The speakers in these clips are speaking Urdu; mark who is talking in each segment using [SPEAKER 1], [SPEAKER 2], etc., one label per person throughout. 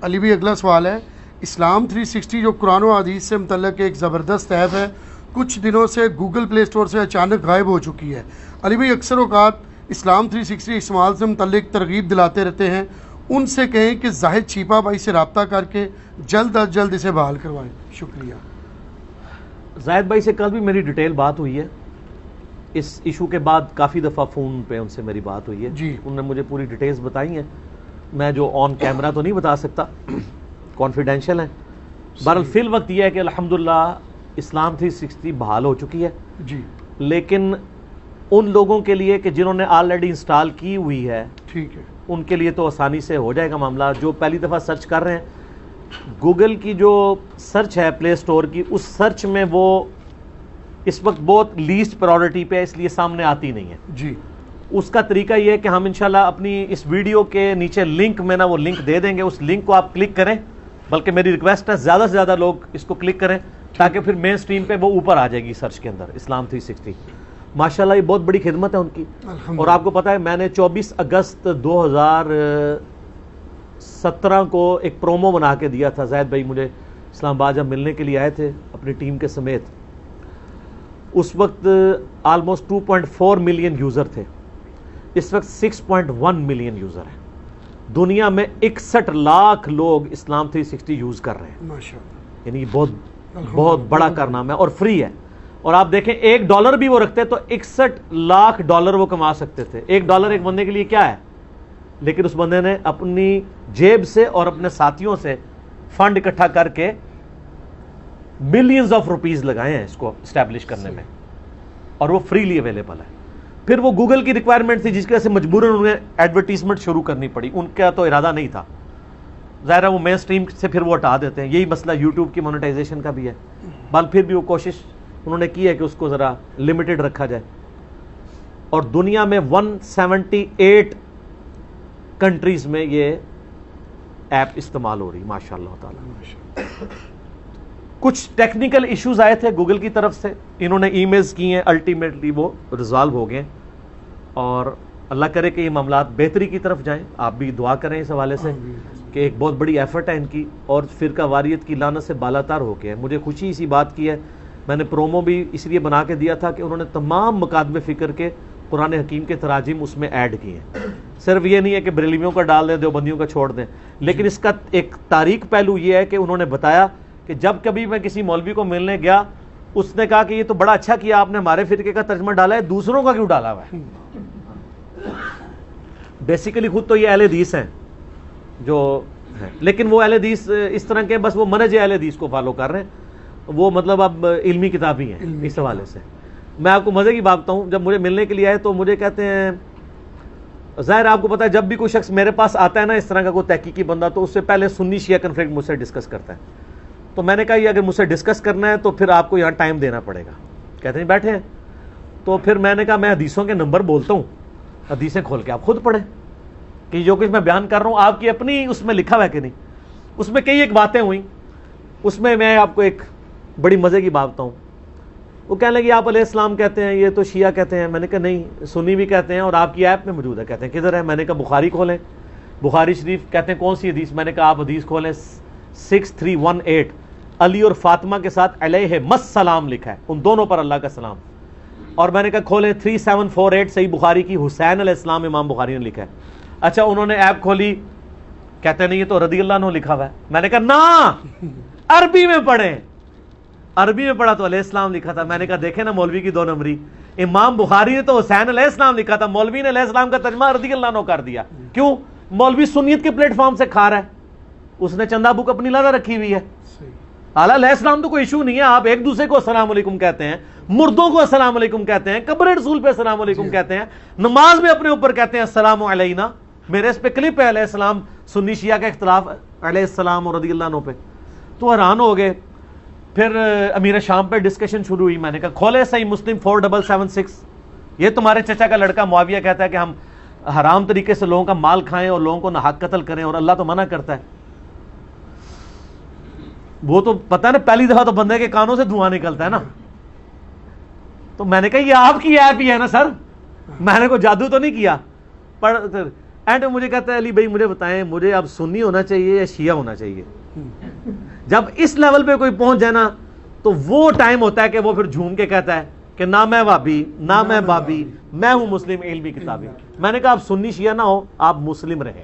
[SPEAKER 1] علی بھی اگلا سوال ہے، اسلام 360 جو قرآن و حدیث سے متعلق ایک زبردست ایپ ہے، کچھ دنوں سے گوگل پلے اسٹور سے اچانک غائب ہو چکی ہے۔ علی بھائی اکثر اوقات اسلام 360 استعمال سے متعلق ترغیب دلاتے رہتے ہیں، ان سے کہیں کہ زاہد چھیپا بھائی سے رابطہ کر کے جلد از جلد اسے بحال کروائیں، شکریہ۔
[SPEAKER 2] زاہد بھائی سے کل بھی میری ڈیٹیل بات ہوئی ہے، اس ایشو کے بعد کافی دفعہ فون پہ ان سے میری بات ہوئی ہے
[SPEAKER 1] جی،
[SPEAKER 2] انہوں نے مجھے پوری ڈیٹیلز بتائی ہیں، میں جو آن کیمرہ تو نہیں بتا سکتا، کانفیڈینشیل ہے۔ بہرحال فی الوقت یہ ہے کہ الحمدللہ اسلام 360 بحال ہو چکی ہے،
[SPEAKER 1] جی
[SPEAKER 2] لیکن ان لوگوں کے لیے کہ جنہوں نے آلریڈی انسٹال کی ہوئی ہے
[SPEAKER 1] ٹھیک ہے،
[SPEAKER 2] ان کے لیے تو آسانی سے ہو جائے گا معاملہ۔ جو پہلی دفعہ سرچ کر رہے ہیں، گوگل کی جو سرچ ہے پلے اسٹور کی، اس سرچ میں وہ اس وقت بہت لیسٹ پرائورٹی پہ ہے، اس لیے سامنے آتی نہیں ہے۔
[SPEAKER 1] جی
[SPEAKER 2] اس کا طریقہ یہ ہے کہ ہم انشاءاللہ اپنی اس ویڈیو کے نیچے لنک میں نا وہ لنک دے دیں گے، اس لنک کو آپ کلک کریں، بلکہ میری ریکویسٹ ہے زیادہ سے زیادہ لوگ اس کو کلک کریں تاکہ پھر مین سٹریم پہ وہ اوپر آ جائے گی سرچ کے اندر اسلام 360۔ ماشاءاللہ یہ بہت بڑی خدمت ہے ان کی، اور آپ کو پتا ہے میں نے 24 اگست 2017 کو ایک پرومو بنا کے دیا تھا۔ زاہد بھائی مجھے اسلام آباد جب ملنے کے لیے آئے تھے اپنی ٹیم کے سمیت، اس وقت آلموسٹ 2.4 ملین یوزر تھے، اس وقت 6.1 ملین یوزر ہیں۔ دنیا میں 61 لاکھ لوگ اسلام 360 یوز کر رہے ہیں،
[SPEAKER 1] ماشاءاللہ،
[SPEAKER 2] یعنی بہت بڑا کارنامہ ہے اور فری ہے۔ اور آپ دیکھیں $1 بھی وہ رکھتے تو 61 لاکھ ڈالر وہ کما سکتے تھے۔ $1 ایک بندے کے لیے کیا ہے، لیکن اس بندے نے اپنی جیب سے اور اپنے ساتھیوں سے فنڈ اکٹھا کر کے بلینز آف روپیز لگائے ہیں اس کو اسٹیبلش کرنے میں، اور وہ فریلی اویلیبل ہے۔ پھر وہ گوگل کی ریکوائرمنٹ تھی جس کی وجہ سے مجبوراً انہیں ایڈورٹیزمنٹ شروع کرنی پڑی، ان کا تو ارادہ نہیں تھا، ظاہر ہے وہ مین سٹریم سے پھر وہ ہٹا دیتے ہیں۔ یہی مسئلہ یوٹیوب کی مونیٹائزیشن کا بھی ہے، بل پھر بھی وہ کوشش انہوں نے کی ہے کہ اس کو ذرا لمیٹڈ رکھا جائے۔ اور دنیا میں 178 کنٹریز میں یہ ایپ استعمال ہو رہی ماشاءاللہ تعالی۔ کچھ ٹیکنیکل ایشوز آئے تھے گوگل کی طرف سے، انہوں نے ای میلز کی ہیں، الٹیمیٹلی وہ ریزالو ہو گئے، اور اللہ کرے کہ یہ معاملات بہتری کی طرف جائیں۔ آپ بھی دعا کریں اس حوالے سے کہ ایک بہت بڑی ایفرٹ ہے ان کی، اور فرقہ واریت کی لعنت سے بالاتر ہو کے ہے۔ مجھے خوشی اسی بات کی ہے، میں نے پرومو بھی اس لیے بنا کے دیا تھا کہ انہوں نے تمام مکاتب فکر کے قرآن حکیم کے تراجم اس میں ایڈ کیے ہیں۔ صرف یہ نہیں ہے کہ بریلویوں کا ڈال دیں، دیوبندیوں کا چھوڑ دیں، لیکن اس کا ایک تاریخ پہلو یہ ہے کہ انہوں نے بتایا کہ جب کبھی میں کسی مولوی کو ملنے گیا، اس نے کہا کہ یہ تو بڑا اچھا کیا آپ نے ہمارے فرقے کا ترجمہ ڈالا ہے، دوسروں کا کیوں ڈالا ہوا ہے؟ بیسیکلی خود تو یہ اہل حدیث ہیں جو ہیں، لیکن وہ اہل حدیث اس طرح کے بس وہ منہج اہل حدیث کو فالو کر رہے ہیں، وہ مطلب اب علمی کتاب ہی ہیں اس حوالے سے۔ میں آپ کو مزے کی بات بتاؤں، جب مجھے ملنے کے لیے آئے تو مجھے کہتے ہیں، ظاہر آپ کو پتا ہے جب بھی کوئی شخص میرے پاس آتا ہے نا اس طرح کا کوئی تحقیقی بندہ، تو اس سے پہلے سنی شیعہ کنفلکٹ مجھ سے ڈسکس کرتا ہے۔ تو میں نے کہا یہ اگر مجھ سے ڈسکس کرنا ہے تو پھر آپ کو یہاں ٹائم دینا پڑے گا۔ کہتے ہیں بیٹھے ہیں، تو پھر میں نے کہا میں حدیثوں کے نمبر بولتا ہوں، حدیثیں کھول کے آپ خود پڑھیں کہ جو کچھ میں بیان کر رہا ہوں آپ کی اپنی اس میں لکھا ہوا ہے کہ نہیں۔ اس میں کئی ایک باتیں ہوئیں، اس میں میں آپ کو ایک بڑی مزے کی بات بتاؤں۔ وہ کہنے لگے آپ علیہ السلام کہتے ہیں، یہ تو شیعہ کہتے ہیں۔ میں نے کہا نہیں، سنی بھی کہتے ہیں اور آپ کی ایپ میں موجود ہے۔ کہتے ہیں کدھر ہے؟ میں نے کہا بخاری کھولیں، بخاری شریف۔ کہتے ہیں کون سی حدیث؟ میں نے کہا آپ حدیث کھولیں 6318، علی اور فاطمہ کے ساتھ علیہ السلام لکھا ہے، ان دونوں پر اللہ کا سلام۔ اور میں نے کہا کھولیں 3748 صحیح بخاری کی، حسین علیہ السلام امام بخاری نے لکھا ہے۔ اچھا انہوں نے ایپ کھولی، کہتے نہیں یہ تو رضی اللہ عنہ لکھا ہوا ہے۔ میں نے کہا نا، عربی میں پڑھیں۔ عربی میں پڑھا تو علیہ السلام لکھا تھا۔ میں نے کہا دیکھیں نا مولوی کی 2 نمبری، امام بخاری نے تو حسین علیہ السلام لکھا تھا، مولوی نے علیہ السلام کا ترجمہ رضی اللہ عنہ کر دیا۔ کیوں؟ مولوی سنیت کے پلیٹ فارم سے کھا رہا ہے، اس نے چندہ بک اپنی لادہ رکھی ہوئی ہے۔ اعلیٰ علیہ السلام تو کوئی ایشو نہیں ہے، آپ ایک دوسرے کو السلام علیکم کہتے ہیں، مردوں کو السلام علیکم کہتے ہیں، قبر رسول پہ السلام علیکم کہتے ہیں، نماز میں اپنے اوپر کہتے ہیں السلام علینا۔ میرے اس پہ کلپ ہے علیہ السلام سنی شیعہ کا اختلاف علیہ السلام اور رضی اللہ عنہ پہ، تو حیران ہو گئے۔ پھر امیر شام پہ ڈسکشن شروع ہوئی۔ میں نے کہا کھولے صحیح مسلم 4776، یہ تمہارے چچا کا لڑکا معاویہ کہتا ہے کہ ہم حرام طریقے سے لوگوں کا مال کھائیں اور لوگوں کو ناحق قتل کریں، اور اللہ تو منع کرتا ہے۔ وہ تو پتہ ہے نا، پہلی دفعہ تو بندے کے کانوں سے دھواں نکلتا ہے نا۔ تو میں نے کہا یہ آپ کی ایپ ہی ہے نا سر، میں نے کوئی جادو تو نہیں کیا۔ اینڈ مجھے کہتا ہے علی بھائی مجھے بتائیں مجھے اب سنی ہونا چاہیے یا شیعہ ہونا چاہیے؟ جب اس لیول پہ کوئی پہنچ جائے نا تو وہ ٹائم ہوتا ہے کہ وہ پھر جھوم کے کہتا ہے کہ نہ میں وابی نہ میں بابی، میں ہوں مسلم علمی کتابی۔ میں نے کہا آپ سنی شیعہ نہ ہو، آپ مسلم رہیں،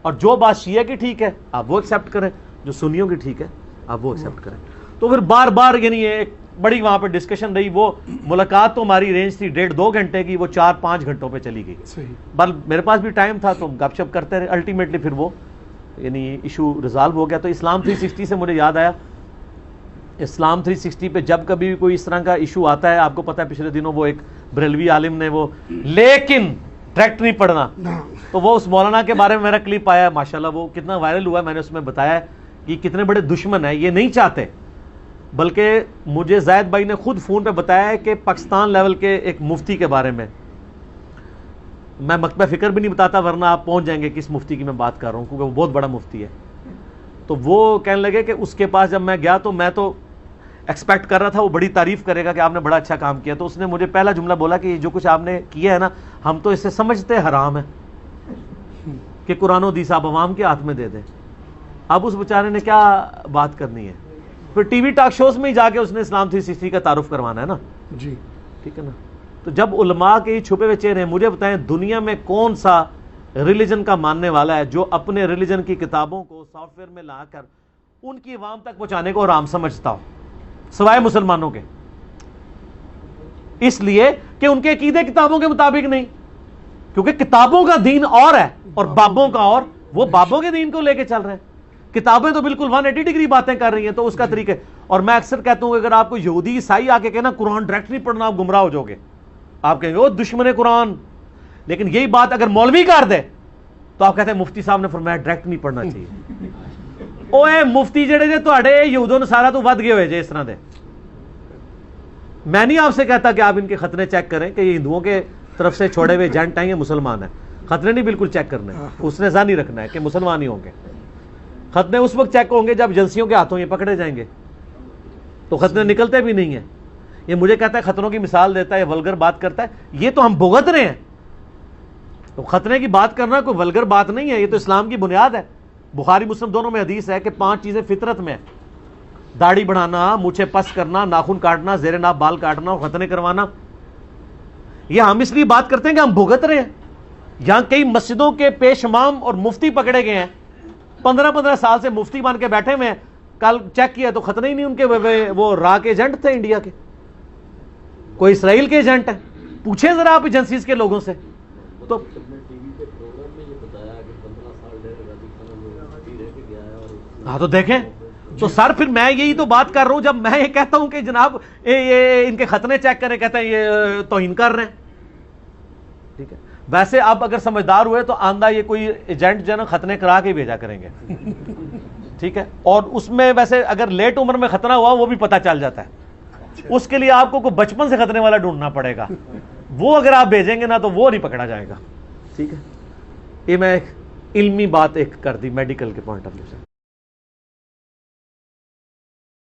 [SPEAKER 2] اور جو بات شیعہ کی ٹھیک ہے آپ وہ ایکسیپٹ کریں، جو سنیوں کی ٹھیک ہے آپ وہ ایکسیپٹ کریں۔ تو پھر بار بار یعنی ایک بڑی وہاں پہ ڈسکشن رہی، وہ ملاقات تو ہماری رینج تھی 1.5-2 گھنٹے کی، وہ 4-5 گھنٹوں پہ چلی گئی۔ بل میرے پاس بھی ٹائم تھا تو گپ شپ کرتے رہے، الٹیمیٹلی پھر وہ یعنی ایشو ریزالو ہو گیا۔ تو اسلام 360 سے مجھے یاد آیا، اسلام 360 پہ جب کبھی بھی کوئی اس طرح کا ایشو آتا ہے، آپ کو پتہ ہے پچھلے دنوں وہ ایک بریلوی عالم نے وہ لیکن ڈائریکٹ نہیں پڑھنا، تو وہ اس مولانا کے بارے میں میرا کلپ آیا ماشاءاللہ، وہ کتنا وائرل ہوا ہے، میں نے اس میں بتایا کہ کتنے بڑے دشمن ہیں، یہ نہیں چاہتے، بلکہ مجھے زاہد بھائی نے خود فون پہ بتایا ہے کہ پاکستان لیول کے ایک مفتی کے بارے میں، میں مکتبہ فکر بھی نہیں بتاتا ورنہ آپ پہنچ جائیں گے کس مفتی کی میں بات کر رہا ہوں، کیونکہ وہ بہت بڑا مفتی ہے۔ تو وہ کہنے لگے کہ اس کے پاس جب میں گیا تو میں تو ایکسپیکٹ کر رہا تھا وہ بڑی تعریف کرے گا کہ آپ نے بڑا اچھا کام کیا، تو اس نے مجھے پہلا جملہ بولا کہ جو کچھ آپ نے کیا ہے نا، ہم تو اسے سمجھتے حرام ہے کہ قرآن و حدیث آپ عوام کے ہاتھ میں دے دیں۔ اب اس بیچارے نے کیا بات کرنی ہے، پھر ٹی وی ٹاک شوز میں ہی جا کے اس نے اسلام 360 کا تعارف کروانا ہے نا،
[SPEAKER 1] جی
[SPEAKER 2] ٹھیک ہے نا۔ تو جب علماء کے چھپے ہوئے چہرے ہیں، مجھے بتائیں دنیا میں کون سا ریلیجن کا ماننے والا ہے جو اپنے ریلیجن کی کتابوں کو سافٹ ویئر میں لا کر ان کی عوام تک پہنچانے کو حرام سمجھتا ہو، سوائے مسلمانوں کے؟ اس لیے کہ ان کے عقیدے کتابوں کے مطابق نہیں، کیونکہ کتابوں کا دین اور ہے اور بابوں کا اور، وہ بابوں کے دین کو لے کے چل رہے ہیں، کتابیں تو بالکل 180 ڈگری باتیں کر رہی ہیں، تو اس کا طریقہ۔ اور میں اکثر کہتا ہوں کہ اگر آپ کو یہودی عیسائی آ کے کہنا قرآن ڈائریکٹ نہیں پڑھنا آپ گمراہ ہو جاؤ گے، آپ کہیں گے وہ دشمن قرآن، لیکن یہی بات اگر مولوی کر دے تو آپ کہتے ہیں مفتی صاحب نے فرمایا ڈائریکٹ نہیں پڑھنا چاہیے۔ اوے مفتی جڑے نے تواڈے یہودوں نصارا تو ود گئے ہوئے جے اس طرح دے۔ میں نہیں آپ سے کہتا کہ آپ ان کے خطرے چیک کریں کہ یہ ہندوؤں کے طرف سے چھوڑے ہوئے ایجنٹ ہیں یا مسلمان ہیں، خطرے نہیں بالکل چیک کرنے، اس نے ظاہر نہیں رکھنا ہے کہ مسلمان ہی ہوں گے۔ خطرے اس وقت چیک ہوں گے جب ایجنسیوں کے ہاتھوں یہ پکڑے جائیں گے، تو خطرے نکلتے بھی نہیں ہیں۔ یہ مجھے کہتا ہے خطروں کی مثال دیتا ہے، یہ ولگر بات کرتا ہے، یہ تو ہم بھگت رہے ہیں۔ تو خطرے کی بات کرنا کوئی ولگر بات نہیں ہے، یہ تو اسلام کی بنیاد ہے۔ بخاری مسلم دونوں میں حدیث ہے کہ 5 چیزیں فطرت میں ہیں، داڑھی بڑھانا، مونچھیں پس کرنا، ناخن کاٹنا، زیر ناف بال کاٹنا اور ختنے کروانا۔ یہ ہم اس لیے بات کرتے ہیں کہ ہم بھگت رہے ہیں۔ یہاں کئی مسجدوں کے پیش امام اور مفتی پکڑے گئے ہیں، 15 سال سے مفتی بن کے بیٹھے ہوئے ہیں، کل چیک کیا تو خطرے ہی نہیں ان کے، وہ را کے ایجنٹ تھے انڈیا کے، کوئی اسرائیل کے ایجنٹ ہے۔ پوچھیں ذرا آپ ایجنسیز کے لوگوں سے۔ تو ہاں تو دیکھیں، تو سر پھر میں یہی تو بات کر رہا ہوں، جب میں یہ کہتا ہوں کہ جناب یہ ان کے ختنے چیک کریں، کہتے ہیں یہ توہین کر رہے ہیں، ٹھیک ہے۔ ویسے آپ اگر سمجھدار ہوئے تو آندہ یہ کوئی ایجنٹ جو ہے نا ختنے کرا کے بھیجا کریں گے، ٹھیک ہے۔ اور اس میں ویسے اگر لیٹ عمر میں ختنہ ہوا وہ بھی پتہ چل جاتا ہے، اس کے لیے آپ کو کوئی بچپن سے ختنے والا ڈھونڈنا پڑے گا، وہ اگر آپ بھیجیں گے نا تو وہ نہیں پکڑا جائے گا، ٹھیک ہے۔ یہ میں ایک علمی بات ایک کر دی میڈیکل کے پوائنٹ آف ویو سے۔